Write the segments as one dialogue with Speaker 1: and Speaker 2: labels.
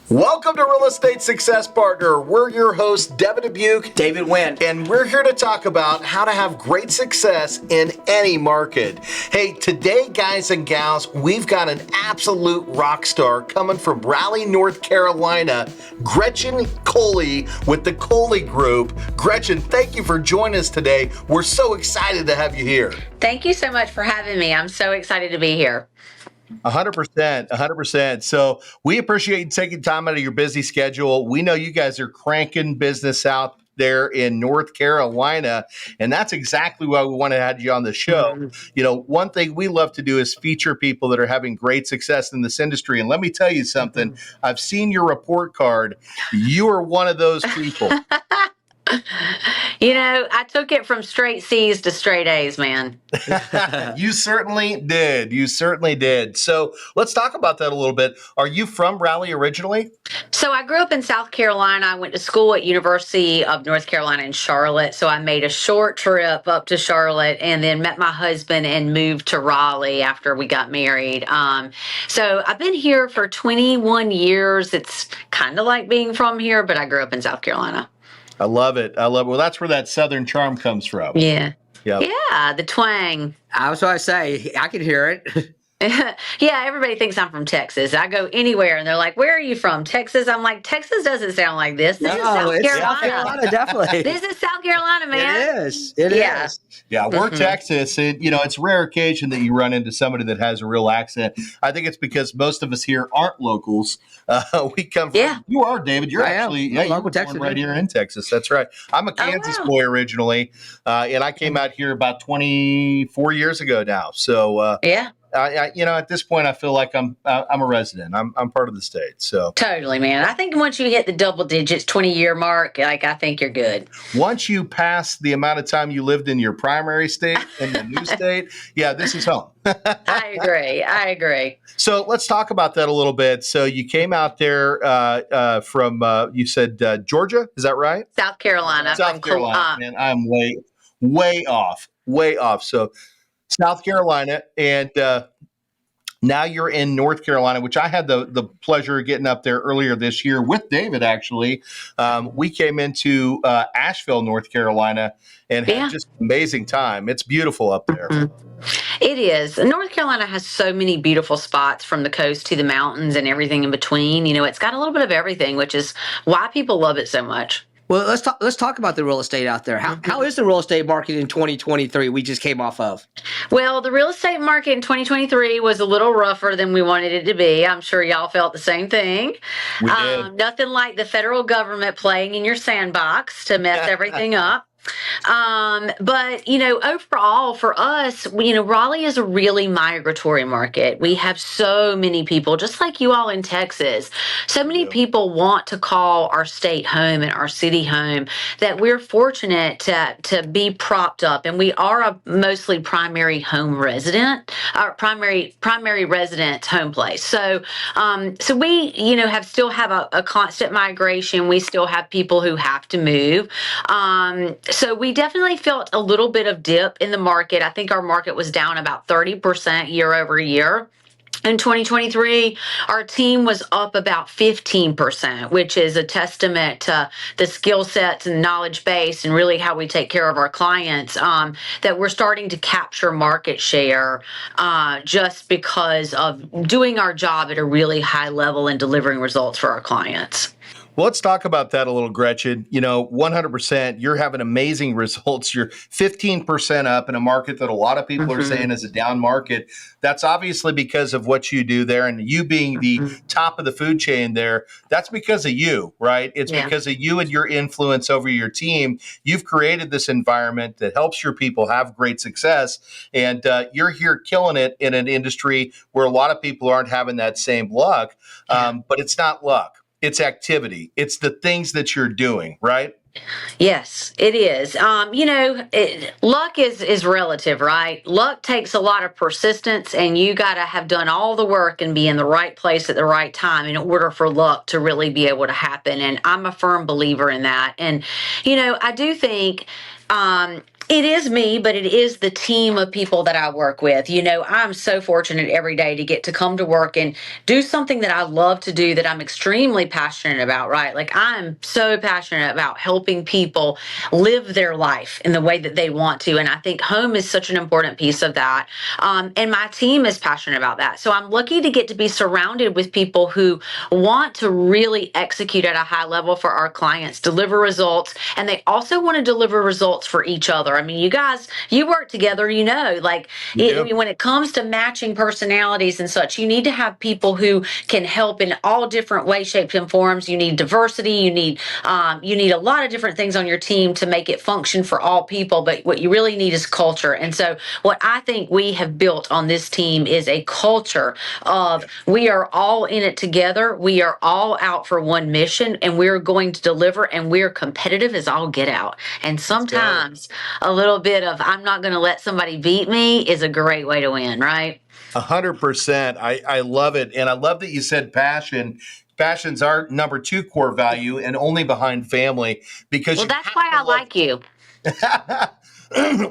Speaker 1: Welcome to Real Estate Success Partner. We're your hosts, Devin Dubuc,
Speaker 2: David Wynn,
Speaker 1: and we're here to talk about how to have great success in any market. Hey, today, guys and gals, we've got an absolute rock star coming from Raleigh, North Carolina, Gretchen Coley with the Coley Group. Gretchen, thank you for joining us today. We're so excited to have you here.
Speaker 3: Thank you so much for having me. I'm so excited to be here.
Speaker 1: 100%. So we appreciate you taking time out of your busy schedule. We know you guys are cranking business out there in North Carolina, and that's exactly why we wanted to have you on the show. You know, one thing we love to do is feature people that are having great success in this industry. And let me tell you something, I've seen your report card. You are one of those people.
Speaker 3: You know, I took it from straight C's to straight A's, man.
Speaker 1: You certainly did. You certainly did. So let's talk about that a little bit. Are you from Raleigh originally?
Speaker 3: So I grew up in South Carolina. I went to school at University of North Carolina in Charlotte. So I made a short trip up to Charlotte and then met my husband and moved to Raleigh after we got married. So I've been here for 21 years. It's kind of like being from here, but I grew up in South Carolina.
Speaker 1: I love it. Well, that's where that Southern charm comes from.
Speaker 3: Yeah.
Speaker 1: Yep.
Speaker 3: Yeah, the twang.
Speaker 2: I was what I say. I can hear it.
Speaker 3: Yeah, everybody thinks I'm from Texas. I go anywhere and they're like, "Where are you from?" Texas. I'm like, Texas doesn't sound like this. This is South Carolina.
Speaker 2: South Carolina, definitely.
Speaker 3: This is South Carolina, man.
Speaker 2: It is. It is.
Speaker 1: Yeah, we're Texas. And, you know, it's a rare occasion that you run into somebody that has a real accent. I think it's because most of us here aren't locals. We come from, you are, David. You're actually, you're born right here in Texas. That's right. I'm a Kansas boy originally, and I came out here about 24 years ago now. So, you know, at this point, I feel like I'm a resident. I'm part of the state. So
Speaker 3: totally, man. I think once you hit the double digits, 20-year mark, like I think you're good.
Speaker 1: Once you pass the amount of time you lived in your primary state and the new state, this is home.
Speaker 3: I agree.
Speaker 1: So let's talk about that a little bit. So you came out there from you said Georgia, is that right?
Speaker 3: South Carolina.
Speaker 1: South Carolina, and I'm way off. So South Carolina, and now you're in North Carolina, which I had the pleasure of getting up there earlier this year with David, actually. We came into Asheville, North Carolina, and had just an amazing time. It's beautiful up there.
Speaker 3: It is. North Carolina has so many beautiful spots from the coast to the mountains and everything in between. You know, it's got a little bit of everything, which is why people love it so much.
Speaker 2: Well, let's talk about the real estate out there. How is the real estate market in 2023 we just came off of?
Speaker 3: Well, the real estate market in 2023 was a little rougher than we wanted it to be. I'm sure y'all felt the same thing.
Speaker 1: We did.
Speaker 3: Nothing like the federal government playing in your sandbox to mess everything up. But, you know, overall for us, you know, Raleigh is a really migratory market. We have so many people, just like you all in Texas, so many people want to call our state home and our city home that we're fortunate to be propped up. And we are a mostly primary home resident, our primary resident home place. So, so we, you know, still have a constant migration. We still have people who have to move. So we definitely felt a little bit of dip in the market. I think our market was down about 30% year over year. In 2023, our team was up about 15%, which is a testament to the skill sets and knowledge base and really how we take care of our clients, that we're starting to capture market share just because of doing our job at a really high level and delivering results for our clients.
Speaker 1: Well, let's talk about that a little, Gretchen. You know, 100%, you're having amazing results. You're 15% up in a market that a lot of people are saying is a down market. That's obviously because of what you do there, and you being the top of the food chain there. That's because of you, right? It's because of you and your influence over your team. You've created this environment that helps your people have great success, and you're here killing it in an industry where a lot of people aren't having that same luck. But it's not luck. It's activity. It's the things that you're doing, right?
Speaker 3: Yes, it is. You know, luck is relative, right? Luck takes a lot of persistence, and you got to have done all the work and be in the right place at the right time in order for luck to really be able to happen. And I'm a firm believer in that. And, you know, I do think It is me, but it is the team of people that I work with. I'm so fortunate every day to get to come to work and do something that I love to do, that I'm extremely passionate about, right? Like, I'm so passionate about helping people live their life in the way that they want to. And I think home is such an important piece of that. And my team is passionate about that. So I'm lucky to get to be surrounded with people who want to really execute at a high level for our clients, deliver results, and they also want to deliver results for each other. I mean, you guys, you work together, like when it comes to matching personalities and such, you need to have people who can help in all different ways, shapes, and forms. You need diversity. You need a lot of different things on your team to make it function for all people. But what you really need is culture. And so what I think we have built on this team is a culture of we are all in it together. We are all out for one mission, and we're going to deliver, and we're competitive as all get out. And sometimes a little bit of I'm not going to let somebody beat me is a great way to win, right?
Speaker 1: 100%. I love it. And I love that you said passion. Passion's our number 2 core value, and only behind family, because
Speaker 3: that's why I like you.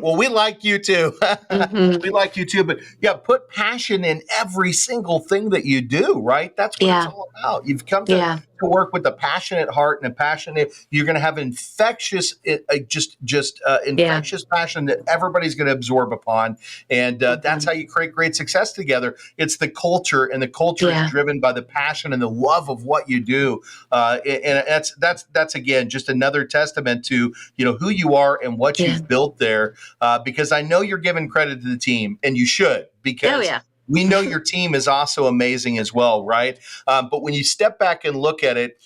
Speaker 1: Well, we like you too.
Speaker 3: Mm-hmm.
Speaker 1: We like you too. But yeah, put passion in every single thing that you do, right? That's what it's all about. You've come to work with a passionate heart and a passionate, you're going to have infectious, infectious passion that everybody's going to absorb upon. And that's how you create great success together. It's the culture, and the culture is driven by the passion and the love of what you do. And that's again, just another testament to, who you are and what you've built there. Because I know you're giving credit to the team, and you should, because we know your team is also amazing as well, right? But when you step back and look at it,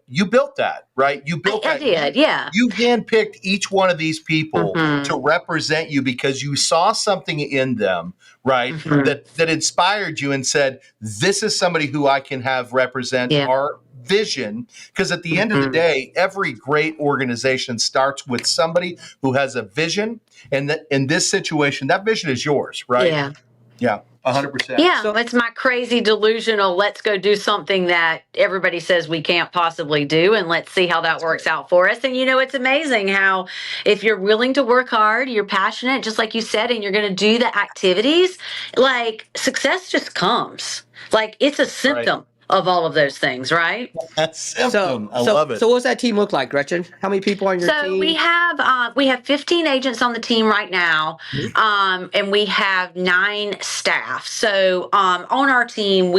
Speaker 1: you built that, right? You built that.
Speaker 3: I did, yeah.
Speaker 1: You handpicked each one of these people to represent you because you saw something in them, right? That inspired you and said, this is somebody who I can have represent our vision. Because at the end of the day, every great organization starts with somebody who has a vision. And that in this situation, that vision is yours, right? Yeah, 100%.
Speaker 3: Yeah, so it's my crazy delusional, let's go do something that everybody says we can't possibly do, and let's see how that works out for us. And it's amazing how if you're willing to work hard, you're passionate, just like you said, and you're going to do the activities, like success just comes. Like it's a symptom of all of those things, right?
Speaker 1: That's symptom. I love it.
Speaker 2: So what's that team look like, Gretchen? How many people on your team?
Speaker 3: So we have 15 agents on the team right now, and we have 9 staff. So on our team,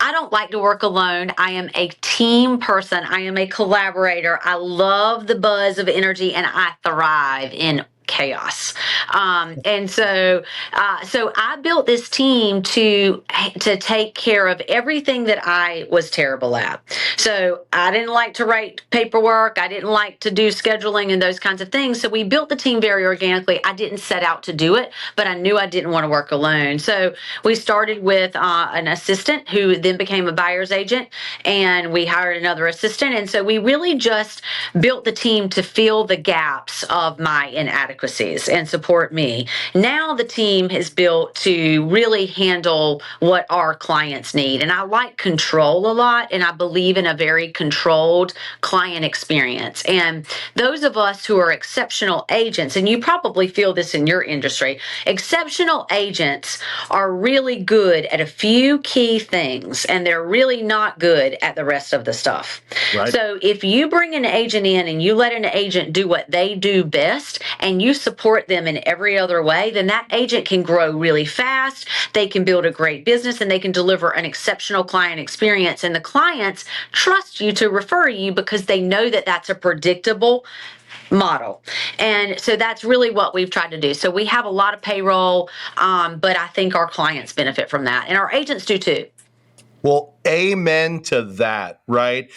Speaker 3: I don't like to work alone. I am a team person. I am a collaborator. I love the buzz of energy, and I thrive in chaos. And so I built this team to take care of everything that I was terrible at. So I didn't like to write paperwork. I didn't like to do scheduling and those kinds of things. So we built the team very organically. I didn't set out to do it, but I knew I didn't want to work alone. So we started with an assistant who then became a buyer's agent, and we hired another assistant. And so we really just built the team to fill the gaps of my inadequacies and support me. Now the team is built to really handle what our clients need. And I like control a lot, and I believe in a very controlled client experience. And those of us who are exceptional agents, and you probably feel this in your industry, exceptional agents are really good at a few key things, and they're really not good at the rest of the stuff. Right. So if you bring an agent in and you let an agent do what they do best, and you support them in every other way, then that agent can grow really fast. They can build a great business, and they can deliver an exceptional client experience. And the clients trust you to refer you because they know that that's a predictable model. And so that's really what we've tried to do. So we have a lot of payroll, but I think our clients benefit from that, and our agents do too.
Speaker 1: Well, amen to that, right?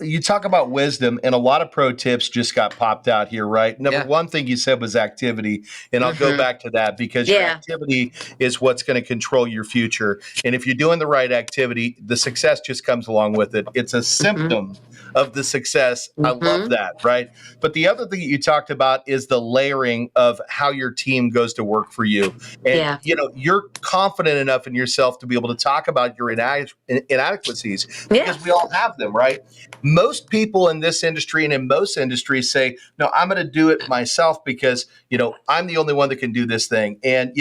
Speaker 1: You talk about wisdom, and a lot of pro tips just got popped out here, right? Number one thing you said was activity, and I'll go back to that because your activity is what's going to control your future. And if you're doing the right activity, the success just comes along with it. It's a symptom of the success. I love that, right? But the other thing you talked about is the layering of how your team goes to work for you. And, you're confident enough in yourself to be able to talk about your inadequacies because we all have them, right? Most people in this industry and in most industries say, no, I'm going to do it myself because, I'm the only one that can do this thing. And,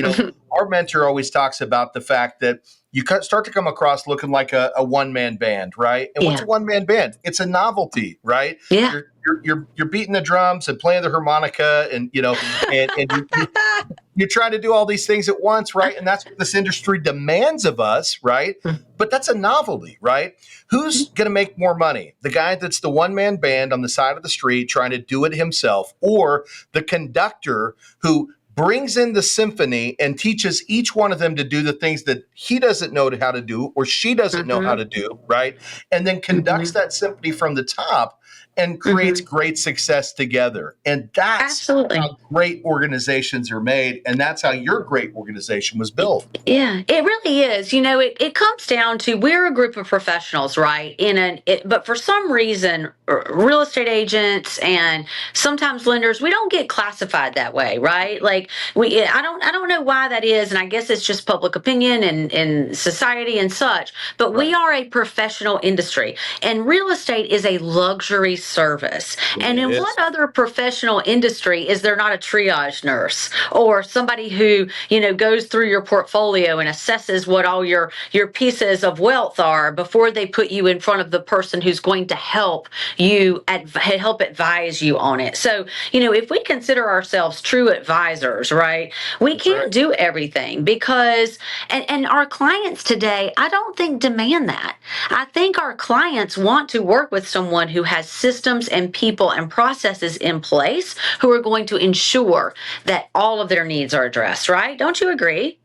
Speaker 1: our mentor always talks about the fact that you start to come across looking like a one-man band, right? And what's a one-man band? It's a novelty, right?
Speaker 3: Yeah.
Speaker 1: You're beating the drums and playing the harmonica, and you're trying to do all these things at once, right? And that's what this industry demands of us, right? But that's a novelty, right? Who's going to make more money? The guy that's the one-man band on the side of the street trying to do it himself, or the conductor who brings in the symphony and teaches each one of them to do the things that he doesn't know how to do or she doesn't know how to do, right? And then conducts that symphony from the top and creates great success together. And that's how great organizations are made. And that's how your great organization was built.
Speaker 3: Yeah, it really is. It comes down to, we're a group of professionals, right? But for some reason, real estate agents and sometimes lenders, we don't get classified that way, right? Like I don't know why that is. And I guess it's just public opinion and society and such, but we are a professional industry, and real estate is a luxury service. And in what other professional industry is there not a triage nurse or somebody who, goes through your portfolio and assesses what all your pieces of wealth are before they put you in front of the person who's going to help you help advise you on it? So, if we consider ourselves true advisors, right, we can't do everything because, and our clients today, I don't think demand that. I think our clients want to work with someone who has systems and people and processes in place who are going to ensure that all of their needs are addressed, right? Don't you agree?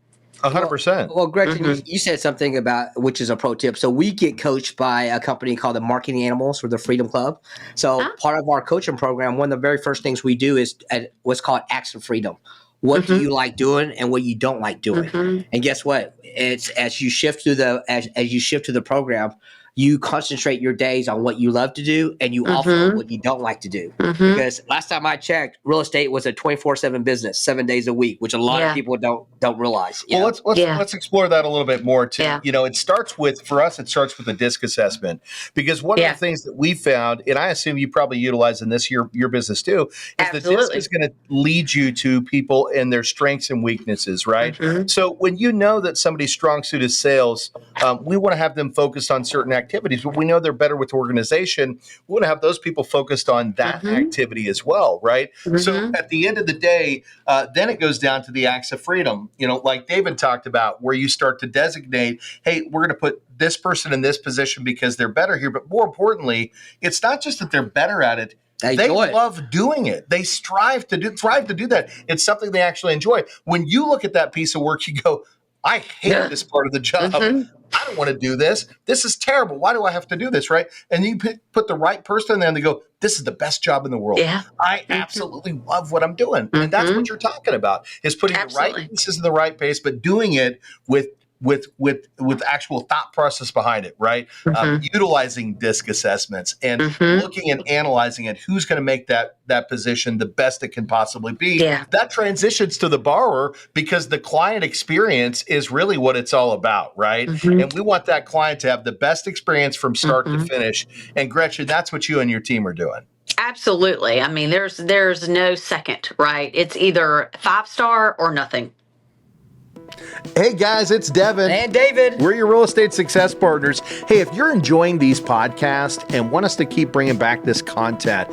Speaker 1: 100%.
Speaker 2: Well, Gretchen, you said something about, which is a pro tip. So we get coached by a company called the Marketing Animals, or the Freedom Club. So part of our coaching program, one of the very first things we do is what's called Acts of Freedom. What do you like doing and what you don't like doing? And guess what? It's as you shift through the program, you concentrate your days on what you love to do, and you offload what you don't like to do. Because last time I checked, real estate was a 24/7 business, 7 days a week, which a lot of people don't realize.
Speaker 1: Well, let's explore that a little bit more too. It starts with a DISC assessment, because one of the things that we found, and I assume you probably utilize in this your business too, is the DISC is going to lead you to people and their strengths and weaknesses, right? So when you know that somebody's strong suit is sales, we want to have them focused on certain activities, but we know they're better with organization. We want to have those people focused on that activity as well, right? So at the end of the day, then it goes down to the acts of freedom, like David talked about, where you start to designate, hey, we're going to put this person in this position because they're better here. But more importantly, it's not just that they're better at it. They love doing it. They thrive to do that. It's something they actually enjoy. When you look at that piece of work, you go, I hate this part of the job. I don't want to do this. This is terrible. Why do I have to do this, right? And you put the right person in there and they go, this is the best job in the world. I absolutely love what I'm doing. And that's what you're talking about, is putting the right pieces in the right place, but doing it with actual thought process behind it, right? Utilizing DISC assessments and looking and analyzing it. Who's going to make that position the best it can possibly be? That transitions to the borrower, because the client experience is really what it's all about, right? And we want that client to have the best experience from start to finish. And Gretchen, that's what you and your team are doing.
Speaker 3: Absolutely. I mean, there's no second, right? It's either 5-star or nothing.
Speaker 1: Hey guys, it's Devin
Speaker 2: and David.
Speaker 1: We're your real estate success partners. Hey, if you're enjoying these podcasts and want us to keep bringing back this content,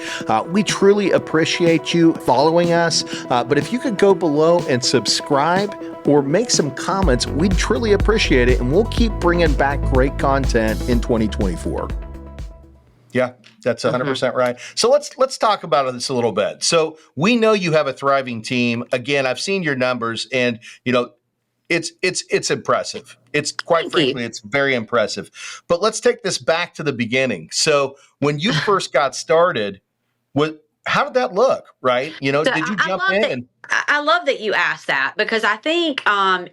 Speaker 1: we truly appreciate you following us. But if you could go below and subscribe or make some comments, we'd truly appreciate it. And we'll keep bringing back great content in 2024. Yeah, that's 100% right. So let's talk about this a little bit. So we know you have a thriving team. Again, I've seen your numbers, and it's impressive. It's quite frankly, it's very impressive. But let's take this back to the beginning. So when you first got started, how did that look? Right? Did you jump in?
Speaker 3: I love that you asked that, because I think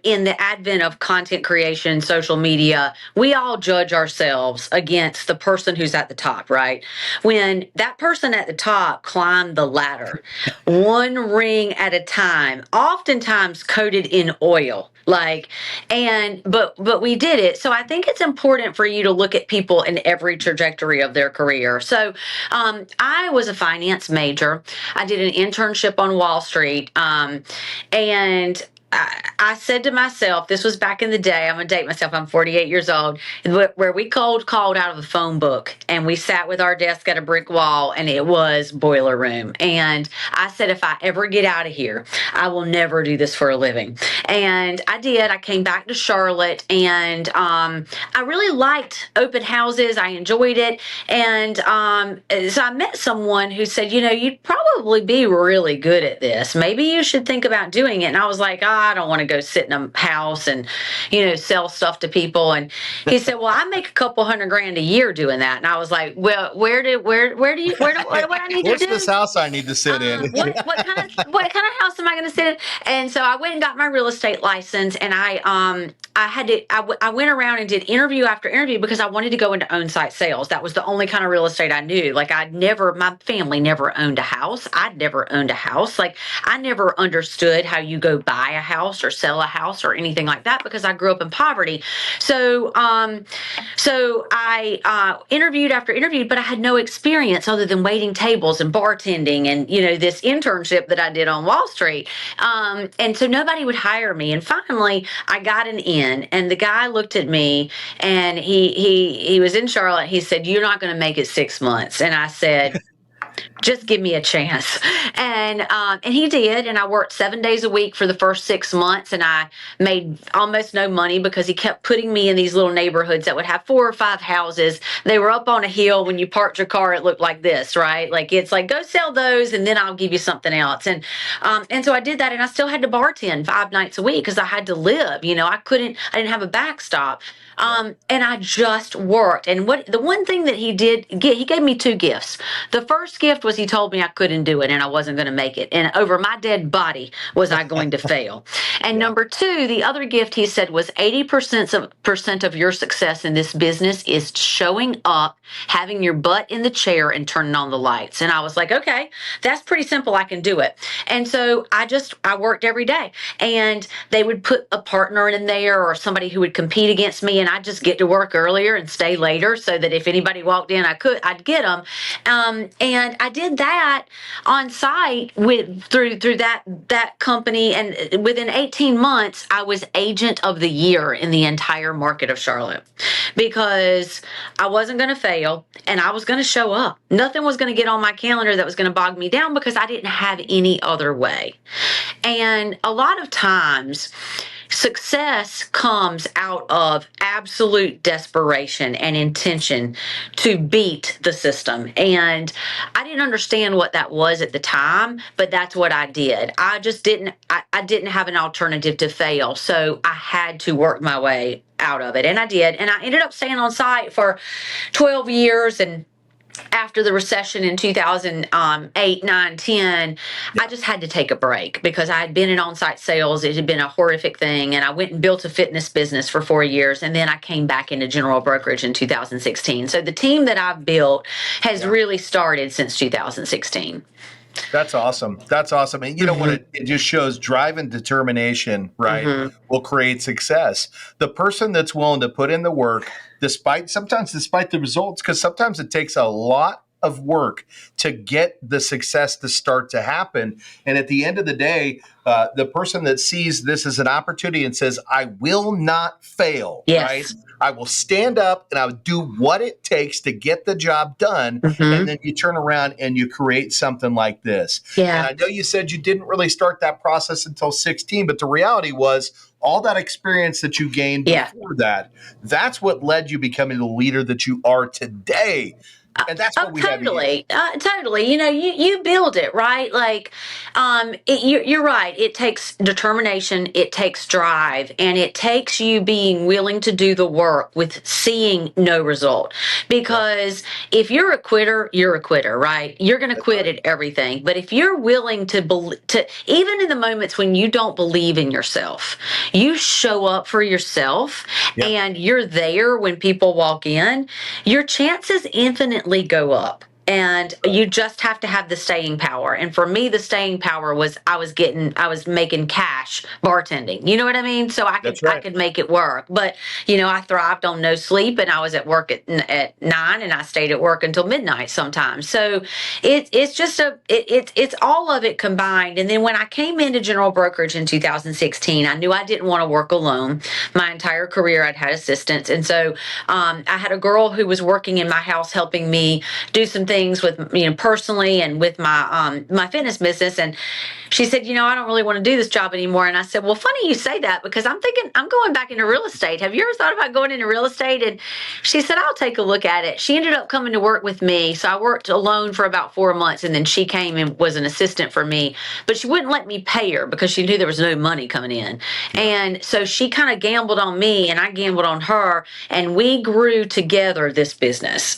Speaker 3: in the advent of content creation, social media, we all judge ourselves against the person who's at the top, right? When that person at the top climbed the ladder, one ring at a time, oftentimes coated in oil, but we did it. So I think it's important for you to look at people in every trajectory of their career. So I was a finance major. I did an internship on Wall Street. And I said to myself, this was back in the day, I'm going to date myself, I'm 48 years old, where we cold called out of a phone book, and we sat with our desk at a brick wall, and it was boiler room. And I said, if I ever get out of here, I will never do this for a living. And I did. I came back to Charlotte, and I really liked open houses. I enjoyed it. And so I met someone who said, you'd probably be really good at this. Maybe you should think about doing it. And I was like, I don't want to go sit in a house and, sell stuff to people. And he said, well, I make a couple $100,000 a year doing that. And I was like, well, what I need to do?
Speaker 1: Where's this house I need to sit in?
Speaker 3: What kind of house am I going to sit in? And so I went and got my real estate license, and I went around and did interview after interview because I wanted to go into on-site sales. That was the only kind of real estate I knew. Like, my family never owned a house. I'd never owned a house. Like, I never understood how you go buy a house or sell a house or anything like that because I grew up in poverty. So I interviewed after interviewed, but I had no experience other than waiting tables and bartending and, this internship that I did on Wall Street. And so nobody would hire me. And finally I got an in, and the guy looked at me, and he was in Charlotte. He said, you're not going to make it 6 months. And I said, just give me a chance. And he did. And I worked 7 days a week for the first 6 months, and I made almost no money because he kept putting me in these little neighborhoods that would have 4 or 5 houses. They were up on a hill. When you parked your car, it looked like this, right? Like, it's like, go sell those and then I'll give you something else. And so I did that, and I still had to bartend 5 nights a week because I had to live. I didn't have a backstop. And I just worked. And the one thing that he did, he gave me 2 gifts. The first gift was he told me I couldn't do it and I wasn't going to make it. And over my dead body was I going to fail. And number 2, the other gift he said was 80% of your success in this business is showing up, having your butt in the chair, and turning on the lights. And I was like, okay, that's pretty simple. I can do it. And so I worked every day, and they would put a partner in there or somebody who would compete against me, and I'd just get to work earlier and stay later so that if anybody walked in, I'd get them. And I did that on site through that company, and within 18 months, I was agent of the year in the entire market of Charlotte because I wasn't going to fail and I was going to show up. Nothing was going to get on my calendar that was going to bog me down because I didn't have any other way. And a lot of times, success comes out of absolute desperation and intention to beat the system. And I didn't understand what that was at the time, but that's what I did. I didn't have an alternative to fail. So I had to work my way out of it. And I did. And I ended up staying on site for 12 years. And after the recession in 2008, 9, 10, I just had to take a break because I had been in on-site sales. It had been a horrific thing. And I went and built a fitness business for 4 years. And then I came back into general brokerage in 2016. So the team that I've built has really started since 2016.
Speaker 1: That's awesome. That's awesome. And you know what? It just shows drive and determination, right, will create success. The person that's willing to put in the work, despite the results, because sometimes it takes a lot of work to get the success to start to happen. And at the end of the day, the person that sees this as an opportunity and says, I will not fail, right? I will stand up and I will do what it takes to get the job done. And then you turn around and you create something like this. And I know you said you didn't really start that process until 16, but the reality was all that experience that you gained before that, that's what led you becoming the leader that you are today. And that's what we
Speaker 3: totally, totally. You build it, right? Like, you're right. It takes determination, it takes drive, and it takes you being willing to do the work with seeing no result. Because if you're a quitter, you're a quitter, right? You're going to quit at everything. But if you're willing to even in the moments when you don't believe in yourself, you show up for yourself, and you're there when people walk in, your chances infinitely go up. And you just have to have the staying power. And for me, the staying power was I was making cash bartending. You know what I mean? So I could make it work. But I thrived on no sleep, and I was at work at 9, and I stayed at work until midnight sometimes. So it's all of it combined. And then when I came into general brokerage in 2016, I knew I didn't want to work alone. My entire career, I'd had assistants, and so I had a girl who was working in my house helping me do some things with personally and with my fitness business. And she said, I don't really want to do this job anymore. And I said, well, funny you say that, because I'm thinking I'm going back into real estate. Have you ever thought about going into real estate? And she said, I'll take a look at it. She ended up coming to work with me. So I worked alone for about 4 months, and then she came and was an assistant for me, but she wouldn't let me pay her because she knew there was no money coming in. And so she kind of gambled on me, and I gambled on her, and we grew together this business.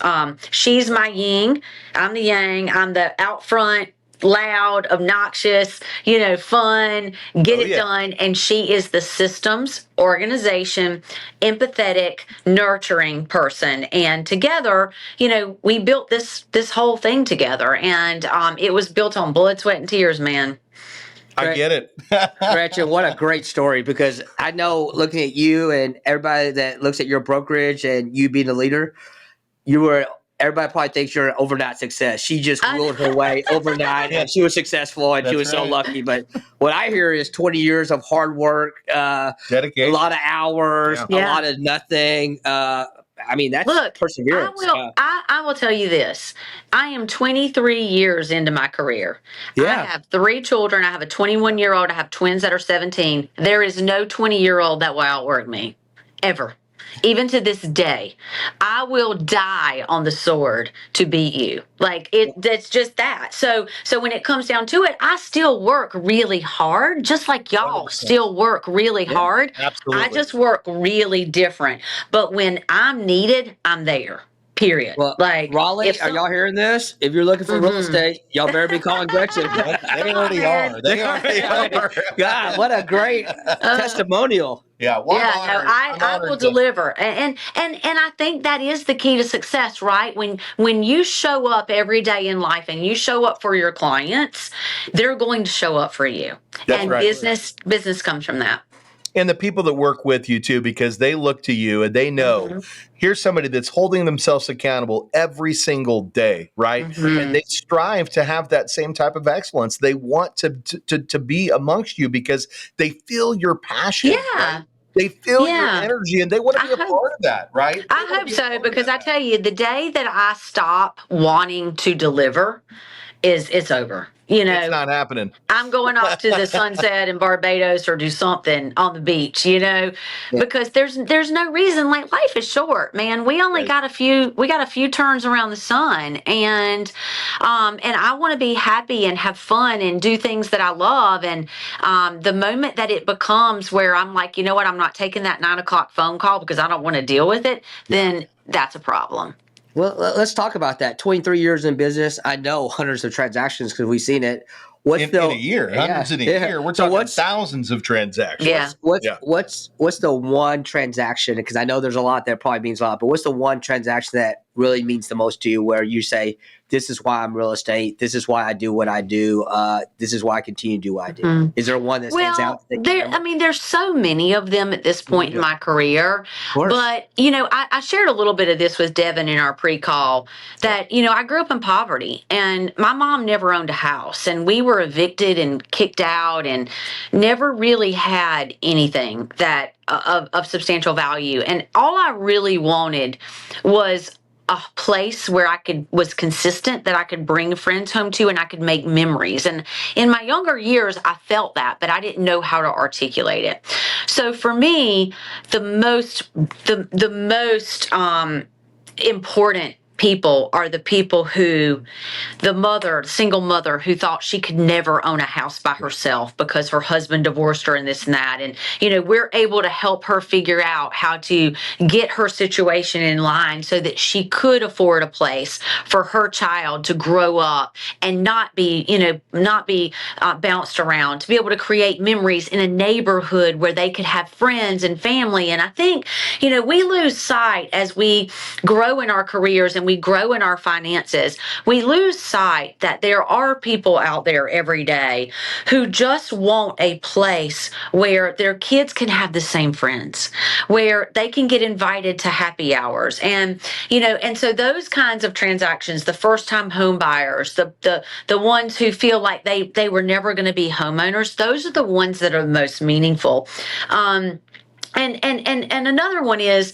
Speaker 3: She's my yin, I'm the yang, I'm the out front, loud, obnoxious, fun, get it done. And she is the systems, organization, empathetic, nurturing person. And together, we built this whole thing together. And it was built on blood, sweat, and tears, man.
Speaker 1: I get it.
Speaker 2: Gretchen, what a great story, because I know, looking at you and everybody that looks at your brokerage and you being the leader, everybody probably thinks you're an overnight success. She just willed her way overnight, and she was successful, and she was so lucky. But what I hear is 20 years of hard work,
Speaker 1: dedication,
Speaker 2: a lot of hours, a lot of nothing. That's perseverance.
Speaker 3: I will tell you this. I am 23 years into my career. I have 3 children. I have a 21-year-old. I have twins that are 17. There is no 20-year-old that will outwork me, ever. Even to this day, I will die on the sword to beat you. Like that's just that. So when it comes down to it, I still work really hard, just like y'all 100%. Still work really hard.
Speaker 1: Absolutely.
Speaker 3: I just work really different. But when I'm needed, I'm there. Period.
Speaker 2: Well, like Raleigh, are y'all hearing this? If you're looking for real estate, y'all better be calling Gretchen.
Speaker 1: They already are. They already are.
Speaker 2: God, what a great testimonial.
Speaker 1: Yeah,
Speaker 3: I will deliver, and I think that is the key to success, right? When you show up every day in life and you show up for your clients, they're going to show up for you.
Speaker 1: That's
Speaker 3: and
Speaker 1: right.
Speaker 3: business comes from that.
Speaker 1: And the people that work with you too, because they look to you and they know here's somebody that's holding themselves accountable every single day, right? And they strive to have that same type of excellence. They want to be amongst you because they feel your passion.
Speaker 3: Yeah.
Speaker 1: Right? They feel your energy, and they want to be a part of that, right?
Speaker 3: I hope so, because I tell you, the day that I stop wanting to deliver, it's over.
Speaker 1: It's not happening.
Speaker 3: I'm going off to the sunset in Barbados or do something on the beach, because there's no reason. Like, life is short, man. We only got a few turns around the sun, and I want to be happy and have fun and do things that I love. And the moment that it becomes where I'm like, you know what, I'm not taking that 9 o'clock phone call because I don't want to deal with it, then that's a problem.
Speaker 2: Well, let's talk about that. 23 years in business. I know hundreds of transactions because we've seen it.
Speaker 1: In a year, hundreds in a year. We're talking thousands of transactions.
Speaker 3: Yeah.
Speaker 2: What's the one transaction? Because I know there's a lot that probably means a lot, but what's the one transaction that really means the most to you, where you say, this is why I'm real estate. This is why I do what I do. This is why I continue to do what I do. Is there one that stands out?
Speaker 3: There's so many of them at this point in my career. But, I shared a little bit of this with Devin in our pre-call that, I grew up in poverty, and my mom never owned a house, and we were evicted and kicked out and never really had anything that of substantial value. And all I really wanted was a place where was consistent, that I could bring friends home to, and I could make memories. And in my younger years, I felt that, but I didn't know how to articulate it. So for me, the most important people are the people who, the single mother who thought she could never own a house by herself because her husband divorced her and this and that. And, we're able to help her figure out how to get her situation in line so that she could afford a place for her child to grow up and not be bounced around, to be able to create memories in a neighborhood where they could have friends and family. And I think, we lose sight as we grow in our careers and we grow in our finances. We lose sight that there are people out there every day who just want a place where their kids can have the same friends, where they can get invited to happy hours. And, and so those kinds of transactions, the first time home buyers, the ones who feel like they were never going to be homeowners, those are the ones that are the most meaningful. And another one is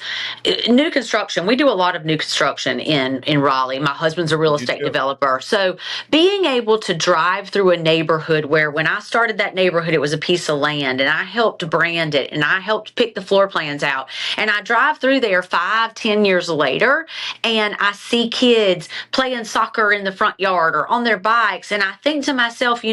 Speaker 3: new construction. We do a lot of new construction in Raleigh. My husband's a real estate developer. So being able to drive through a neighborhood where when I started that neighborhood, it was a piece of land and I helped brand it and I helped pick the floor plans out. And I drive through there 5-10 years later and I see kids playing soccer in the front yard or on their bikes. And I think to myself,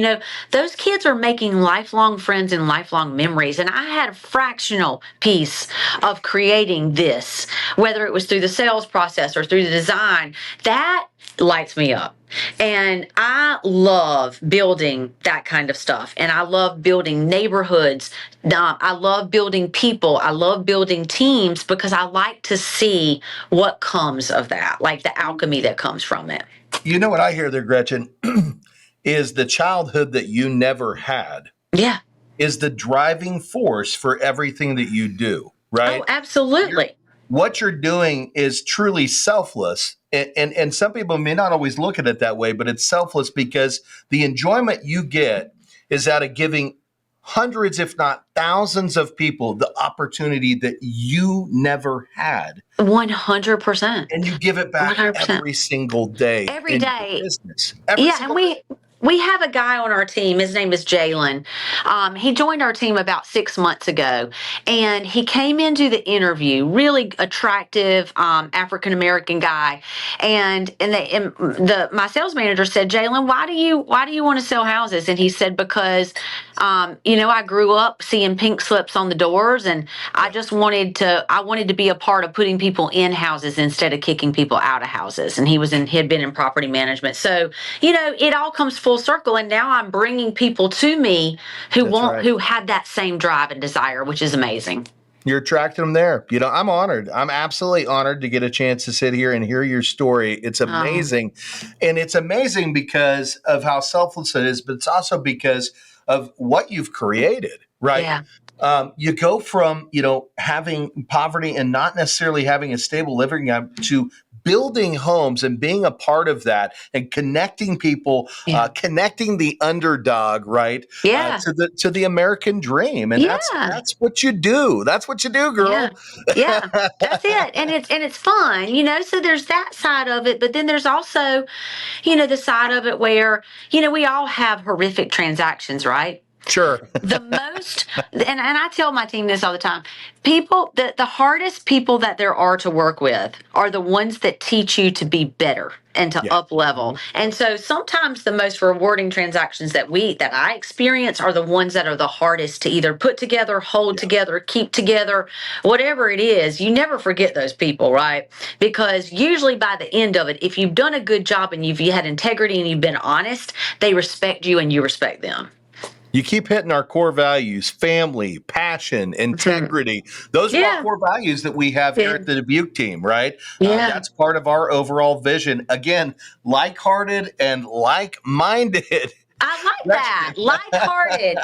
Speaker 3: those kids are making lifelong friends and lifelong memories. And I had a fractional piece of creating this, whether it was through the sales process or through the design, that lights me up. And I love building that kind of stuff. And I love building neighborhoods. I love building people. I love building teams because I like to see what comes of that, like the alchemy that comes from it.
Speaker 1: You know what I hear there, Gretchen, is the childhood that you never had.
Speaker 3: Yeah.
Speaker 1: Is the driving force for everything that you do, right?
Speaker 3: Oh, absolutely.
Speaker 1: What you're doing is truly selfless. And some people may not always look at it that way, but it's selfless because the enjoyment you get is out of giving hundreds, if not thousands of people the opportunity that you never had.
Speaker 3: 100%.
Speaker 1: And you give it back 100%. Every single day.
Speaker 3: Every day.
Speaker 1: Business.
Speaker 3: We have a guy on our team. His name is Jalen. He joined our team about 6 months ago, and he came into the interview, really attractive African-American guy. And my sales manager said, "Jalen, why do you want to sell houses?" And he said, "Because, I grew up seeing pink slips on the doors, and I just wanted to be a part of putting people in houses instead of kicking people out of houses." And he had been in property management. So, it all comes full circle. And now I'm bringing people to me who had that same drive and desire, which is amazing.
Speaker 1: You're attracting them there. I'm honored. I'm absolutely honored to get a chance to sit here and hear your story. It's amazing. And it's amazing because of how selfless it is, but it's also because of what you've created, right?
Speaker 3: Yeah.
Speaker 1: You go from, having poverty and not necessarily having a stable living to building homes and being a part of that and connecting people, connecting the underdog, right?
Speaker 3: Yeah.
Speaker 1: To the American dream. And that's what you do. That's what you do, girl.
Speaker 3: Yeah. That's it. And it's fun, so there's that side of it, but then there's also, the side of it where, we all have horrific transactions, right?
Speaker 1: Sure.
Speaker 3: The most, and I tell my team this all the time, the hardest people that there are to work with are the ones that teach you to be better and to up level. And so sometimes the most rewarding transactions that I experience are the ones that are the hardest to either put together, hold together, keep together, whatever it is. You never forget those people, right? Because usually by the end of it, if you've done a good job and you've had integrity and you've been honest, they respect you and you respect them.
Speaker 1: You keep hitting our core values: family, passion, integrity. Those are our core values that we have here at the Dubuc team, right? That's part of our overall vision. Again, like-hearted and like-minded.
Speaker 3: I like that. Like-hearted.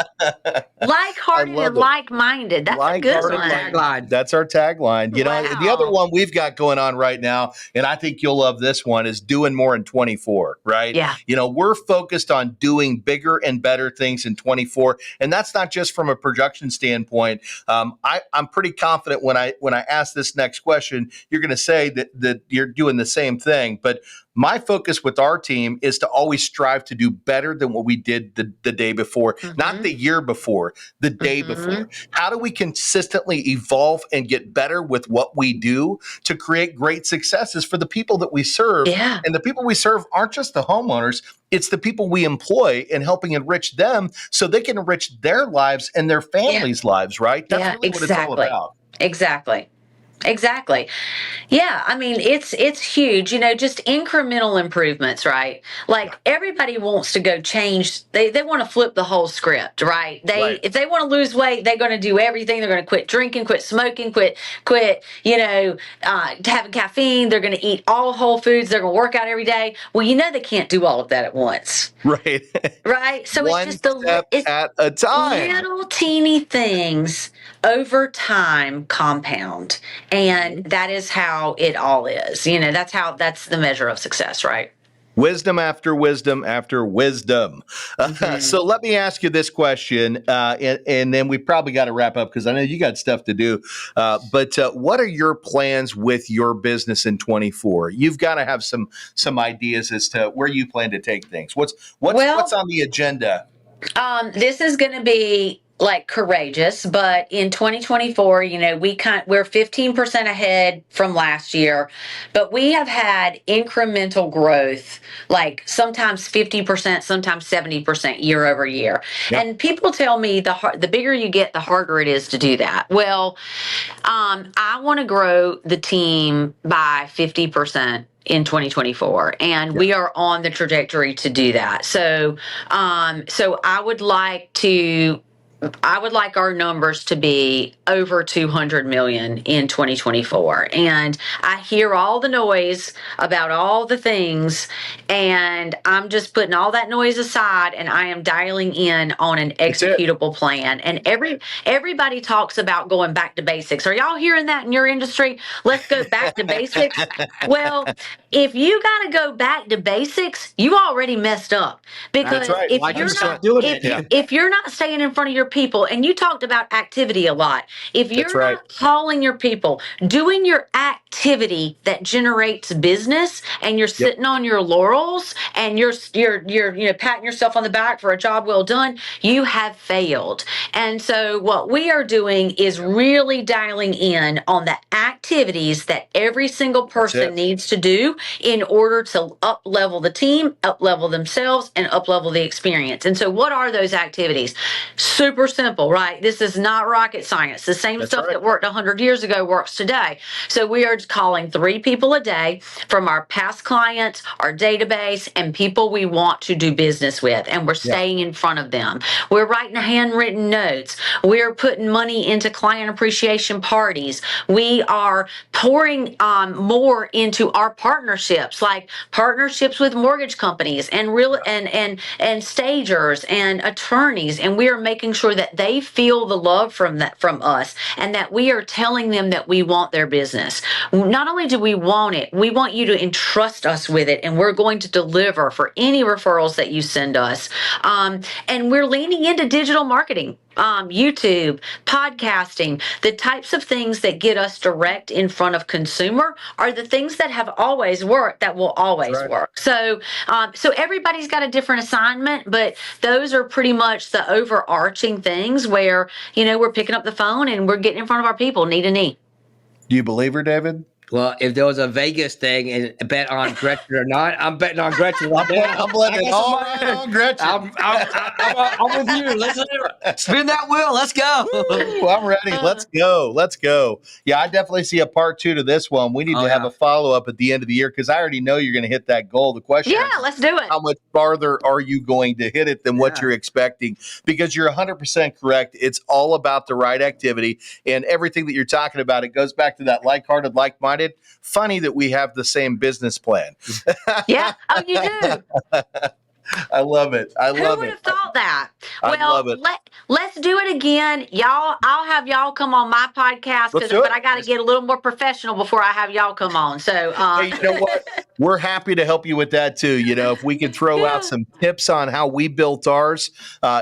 Speaker 3: Like-hearted and like-minded. That's a good one.
Speaker 1: Tagline. That's our tagline. The other one we've got going on right now, and I think you'll love this one, is doing more in 24, right?
Speaker 3: Yeah.
Speaker 1: We're focused on doing bigger and better things in 24. And that's not just from a production standpoint. I'm pretty confident when I ask this next question, you're going to say that you're doing the same thing. But My focus with our team is to always strive to do better than what we did the day before, not the year before, the day before. How do we consistently evolve and get better with what we do to create great successes for the people that we serve?
Speaker 3: Yeah.
Speaker 1: And the people we serve aren't just the homeowners, it's the people we employ and helping enrich them so they can enrich their lives and their families' lives, right? That's really what it's all about.
Speaker 3: Exactly. Yeah, I mean it's huge, just incremental improvements, right? Like everybody wants to go change, they want to flip the whole script, right? If they want to lose weight, they're going to do everything. They're going to quit drinking, quit smoking, quit having caffeine. They're going to eat all whole foods. They're going to work out every day. Well, they can't do all of that at once.
Speaker 1: Right.
Speaker 3: Right. So
Speaker 1: One
Speaker 3: it's just
Speaker 1: step at a time.
Speaker 3: Little teeny things over time compound. And that is how it all is. That's the measure of success, right?
Speaker 1: Wisdom after wisdom after wisdom. So let me ask you this question, and then we probably got to wrap up because I know you got stuff to do. But what are your plans with your business in 24? You've got to have some ideas as to where you plan to take things. What's on the agenda?
Speaker 3: This is going to be like courageous, but in 2024, we're 15% ahead from last year, but we have had incremental growth, like sometimes 50%, sometimes 70% year over year. Yep. And people tell me the bigger you get, the harder it is to do that. Well, I want to grow the team by 50% in 2024, and we are on the trajectory to do that. So I would like our numbers to be over 200 million in 2024. And I hear all the noise about all the things, and I'm just putting all that noise aside, and I am dialing in on an executable plan. And everybody talks about going back to basics. Are y'all hearing that in your industry? Let's go back to basics. Well, if you got to go back to basics, you already messed up. Because if you're not staying in front of your people, and you talked about activity a lot, if you're not calling your people, doing your activity that generates business, and you're sitting on your laurels and you're patting yourself on the back for a job well done, you have failed. And so what we are doing is really dialing in on the activities that every single person needs to do in order to up level the team, up level themselves, and up level the experience. And so what are those activities? Super simple, right? This is not rocket science. The same stuff that worked 100 years ago works today. So we are calling 3 people a day from our past clients, our database, and people we want to do business with. And we're staying in front of them. We're writing handwritten notes. We're putting money into client appreciation parties. We are pouring more into our partnerships, like partnerships with mortgage companies and and stagers and attorneys, and we are making sure that they feel the love from us, and that we are telling them that we want their business. Not only do we want it, we want you to entrust us with it, and we're going to deliver for any referrals that you send us. And we're leaning into digital marketing. YouTube, podcasting, the types of things that get us direct in front of consumer are the things that have always worked, that will always work. So everybody's got a different assignment, but those are pretty much the overarching things where, we're picking up the phone and we're getting in front of our people knee to knee.
Speaker 1: Do you believe her, David?
Speaker 2: Well, if there was a Vegas thing and bet on Gretchen or not, I'm betting on Gretchen right now.
Speaker 1: I'm betting all right on Gretchen.
Speaker 2: I'm with you. Let's spin that wheel. Let's go.
Speaker 1: Ooh, I'm ready. Let's go. Let's go. Yeah, I definitely see a part 2 to this one. We need to have a follow-up at the end of the year because I already know you're going to hit that goal. The question is,
Speaker 3: let's do it.
Speaker 1: How much farther are you going to hit it than what you're expecting? Because you're 100% correct. It's all about the right activity, and everything that you're talking about, it goes back to that like-hearted, like-minded. Funny that we have the same business plan.
Speaker 3: Yeah. Oh, you do.
Speaker 1: I love it. I
Speaker 3: Who
Speaker 1: love
Speaker 3: would
Speaker 1: it.
Speaker 3: have thought that?
Speaker 1: I love it.
Speaker 3: Let's do it again. Y'all, I'll have y'all come on my podcast,
Speaker 1: Let's do it.
Speaker 3: but I got to get a little more professional before I have y'all come on. So,
Speaker 1: Hey, you know what? We're happy to help you with that too. You know, if we could throw out some tips on how we built ours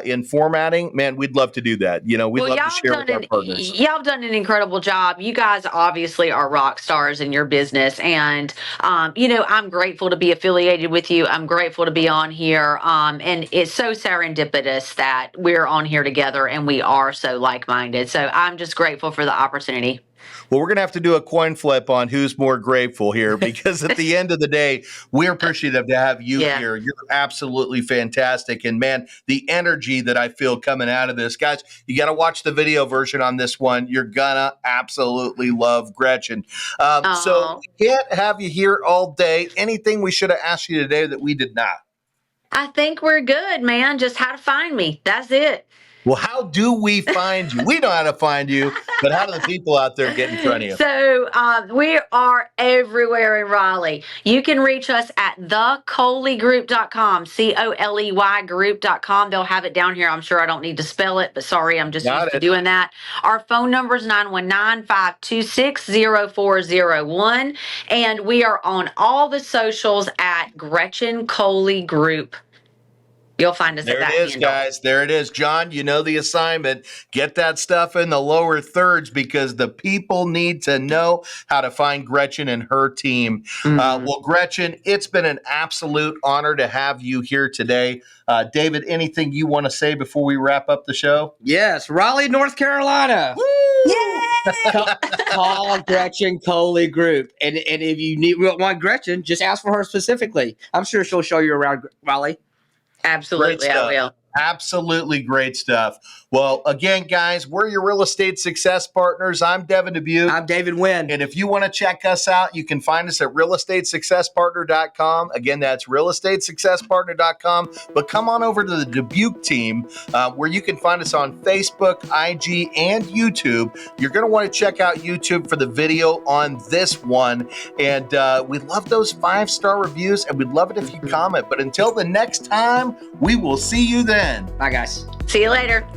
Speaker 1: in formatting, man, we'd love to do that. You know, we'd love to share with our partners.
Speaker 3: Y'all have done an incredible job. You guys obviously are rock stars in your business, and I'm grateful to be affiliated with you. I'm grateful to be on here, and it's so serendipitous that we're on here together, and we are so like-minded. So I'm just grateful for the opportunity.
Speaker 1: Well, we're going to have to do a coin flip on who's more grateful here, because at the end of the day, we're appreciative to have you here. You're absolutely fantastic. And man, the energy that I feel coming out of this, guys, you got to watch the video version on this one. You're going to absolutely love Gretchen. So we can't have you here all day. Anything we should have asked you today that we did not?
Speaker 3: I think we're good, man. Just how to find me. That's it.
Speaker 1: Well, how do we find you? We know how to find you, but how do the people out there get in front of you?
Speaker 3: So we are everywhere in Raleigh. You can reach us at thecoleygroup.com, COLEY group.com. They'll have it down here. I'm sure I don't need to spell it, but sorry, I'm just used to doing that. Our phone number is 919-526-0401. And we are on all the socials at Gretchen Coley Group. You'll find us
Speaker 1: there
Speaker 3: at that
Speaker 1: it is,
Speaker 3: handle.
Speaker 1: guys. There it is. John, you know the assignment. Get that stuff in the lower thirds, because the people need to know how to find Gretchen and her team. Well, Gretchen, it's been an absolute honor to have you here today. David, anything you want to say before we wrap up the show?
Speaker 2: Yes, Raleigh, North Carolina.
Speaker 1: Woo!
Speaker 2: Call Gretchen Coley Group. And if you want Gretchen, just ask for her specifically. I'm sure she'll show you around Raleigh.
Speaker 3: Absolutely, I will.
Speaker 1: Absolutely great stuff. Well, again, guys, we're your real estate success partners. I'm Devin Dubuc.
Speaker 2: I'm David Wynn.
Speaker 1: And if you want to check us out, you can find us at realestatesuccesspartner.com. Again, that's realestatesuccesspartner.com. But come on over to the Dubuc team, where you can find us on Facebook, IG, and YouTube. You're going to want to check out YouTube for the video on this one. And we love those 5-star reviews, and we'd love it if you comment. But until the next time, we will see you then.
Speaker 2: Bye, guys.
Speaker 3: See you later.